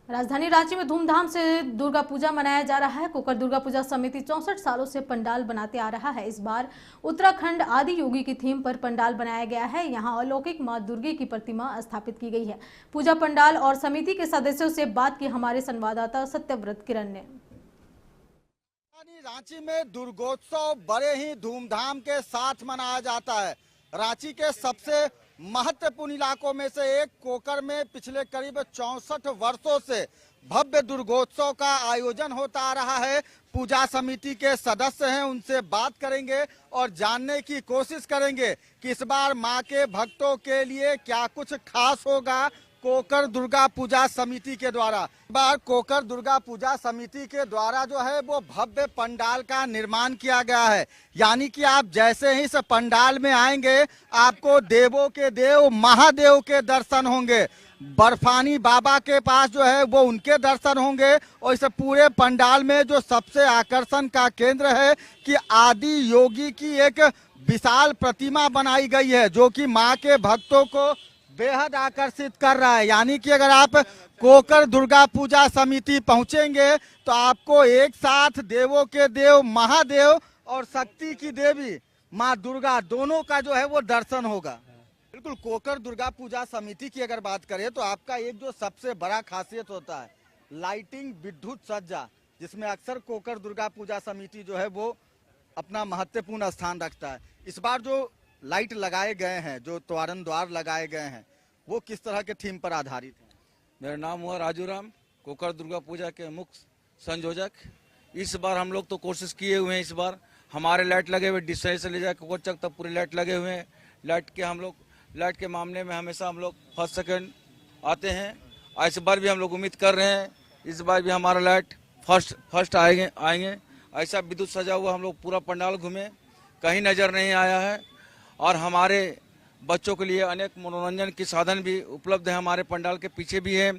राजधानी रांची में धूमधाम से दुर्गा पूजा मनाया जा रहा है। कोकर दुर्गा पूजा समिति 64 सालों से पंडाल बनाते आ रहा है। इस बार उत्तराखंड आदि योगी की थीम पर पंडाल बनाया गया है। यहां अलौकिक मां दुर्गे की प्रतिमा स्थापित की गई है। पूजा पंडाल और समिति के सदस्यों से बात की हमारे संवाददाता सत्यव्रत किरण ने। रांची में दुर्गोत्सव बड़े ही धूमधाम के साथ मनाया जाता है। रांची के सबसे महत्वपूर्ण इलाकों में से एक कोकर में पिछले करीब 64 वर्षों से भव्य दुर्गोत्सव का आयोजन होता आ रहा है। पूजा समिति के सदस्य हैं, उनसे बात करेंगे और जानने की कोशिश करेंगे कि इस बार मां के भक्तों के लिए क्या कुछ खास होगा कोकर दुर्गा पूजा समिति के द्वारा। बार कोकर दुर्गा पूजा समिति के द्वारा जो है वो भव्य पंडाल का निर्माण किया गया है। यानी कि आप जैसे ही इस पंडाल में आएंगे आपको देवों के देव महादेव के दर्शन होंगे। बर्फानी बाबा के पास जो है वो उनके दर्शन होंगे। और इस पूरे पंडाल में जो सबसे आकर्षण का केंद्र है कि आदि योगी की एक विशाल प्रतिमा बनाई गई है जो कि माँ के भक्तों को बेहद आकर्षित कर रहा है। यानी कि अगर आप कोकर दुर्गा पूजा समिति पहुंचेंगे तो आपको एक साथ देवों के देव महादेव और शक्ति की देवी मां दुर्गा दोनों का जो है वो दर्शन होगा। बिल्कुल, कोकर दुर्गा पूजा समिति की अगर बात करें तो आपका एक जो सबसे बड़ा खासियत होता है लाइटिंग विद्युत सज्जा, जिसमें अक्सर कोकर दुर्गा पूजा समिति जो है वो अपना महत्वपूर्ण स्थान रखता है। इस बार जो लाइट लगाए गए हैं, जो तोरण द्वार लगाए गए हैं, वो किस तरह के थीम पर आधारित है? मेरा नाम हुआ राजू राम, कोकर दुर्गा पूजा के मुख्य संयोजक। इस बार हम लोग तो कोशिश किए हुए हैं। इस बार हमारे लाइट लगे हुए डिस्टरी से ले जाकर कोचक तक पूरे लाइट लगे हुए हैं। लाइट के मामले में हमेशा हम लोग फर्स्ट सेकंड आते हैं। इस बार भी हम लोग उम्मीद कर रहे हैं इस बार भी हमारा लाइट फर्स्ट आएंगे। ऐसा विद्युत सजा हुआ हम लोग पूरा पंडाल घूमे, कहीं नजर नहीं आया है। और हमारे बच्चों के लिए अनेक मनोरंजन के साधन भी उपलब्ध है। हमारे पंडाल के पीछे भी है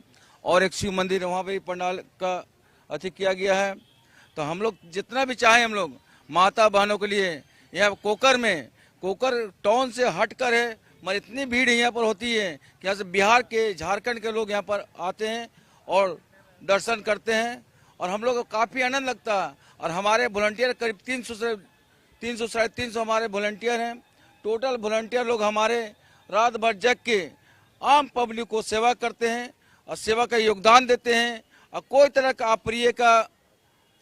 और एक शिव मंदिर है, वहाँ पे भी पंडाल का अति किया गया है। तो हम लोग जितना भी चाहें हम लोग माता बहनों के लिए यहाँ कोकर टाउन से हटकर है, मगर इतनी भीड़ यहाँ पर होती है कि यहाँ से बिहार के झारखंड के लोग यहाँ पर आते हैं और दर्शन करते हैं और हम लोग को काफ़ी आनंद लगता है। और हमारे वॉलंटियर करीब 300 से 300 हमारे वॉलंटियर हैं। टोटल वॉलंटियर लोग हमारे रात भर जग के आम पब्लिक को सेवा करते हैं और सेवा का योगदान देते हैं। और कोई तरह का अप्रिय का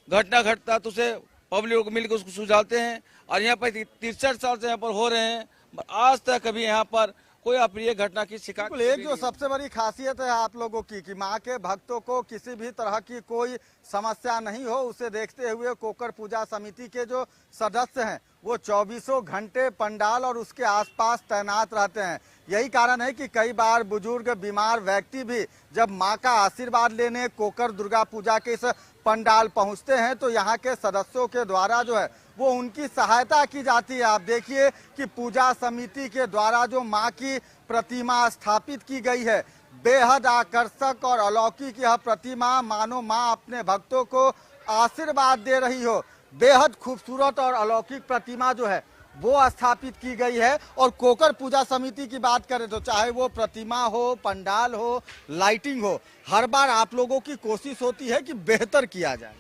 घटना घटता तो उसे पब्लिक को मिलकर उसको सुलझाते हैं। और यहाँ पर 63 साल से यहाँ पर हो रहे हैं, आज तक कभी यहाँ पर कोई अप्रिय घटना की शिकायत। एक जो सबसे बड़ी खासियत है आप लोगों की माँ के भक्तों को किसी भी तरह की कोई समस्या नहीं हो, उसे देखते हुए कोकर पूजा समिति के जो सदस्य हैं वो 24 घंटे पंडाल और उसके आसपास तैनात रहते हैं। यही कारण है कि कई बार बुजुर्ग बीमार व्यक्ति भी जब माँ का आशीर्वाद लेने कोकर दुर्गा पूजा के इस पंडाल पहुँचते हैं तो यहाँ के सदस्यों के द्वारा जो है वो उनकी सहायता की जाती है। आप देखिए कि पूजा समिति के द्वारा जो मां की प्रतिमा स्थापित की गई है, बेहद आकर्षक और अलौकिक यह प्रतिमा मानो मां अपने भक्तों को आशीर्वाद दे रही हो। बेहद खूबसूरत और अलौकिक प्रतिमा जो है वो स्थापित की गई है। और कोकर पूजा समिति की बात करें तो चाहे वो प्रतिमा हो, पंडाल हो, लाइटिंग हो, हर बार आप लोगों की कोशिश होती है कि बेहतर किया जाए।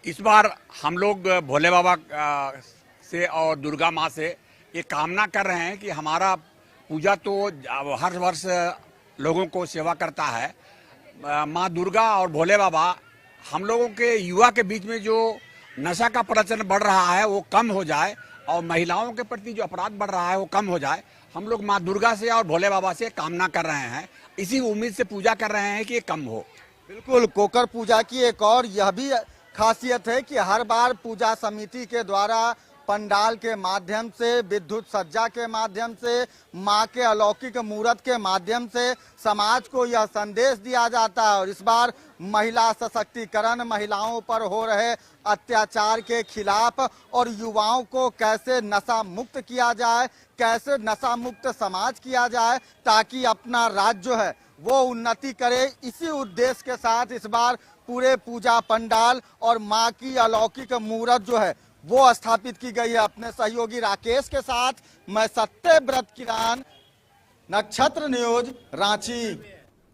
इस बार हम लोग भोले बाबा से और दुर्गा माँ से ये कामना कर रहे हैं कि हमारा पूजा तो हर वर्ष लोगों को सेवा करता है। माँ दुर्गा और भोले बाबा हम लोगों के युवा के बीच में जो नशा का प्रचलन बढ़ रहा है वो कम हो जाए और महिलाओं के प्रति जो अपराध बढ़ रहा है वो कम हो जाए। हम लोग माँ दुर्गा से और भोले बाबा से कामना कर रहे हैं, इसी उम्मीद से पूजा कर रहे हैं कि ये कम हो। बिल्कुल, कोकर पूजा की एक और यह भी खासियत है कि हर बार पूजा समिति के द्वारा पंडाल के माध्यम से, विद्युत सज्जा के माध्यम से, मां के अलौकिक मूर्त के माध्यम से समाज को यह संदेश दिया जाता है। और इस बार महिला सशक्तिकरण, महिलाओं पर हो रहे अत्याचार के खिलाफ और युवाओं को कैसे नशा मुक्त किया जाए, कैसे नशा मुक्त समाज किया जाए ताकि अपना राज्य जो है वो उन्नति करे, इसी उद्देश्य के साथ इस बार पूरे पूजा पंडाल और मां की अलौकिक मूर्त जो है वो स्थापित की गई है। अपने सहयोगी राकेश के साथ मैं सत्यव्रत किरण, नक्षत्र न्यूज, रांची।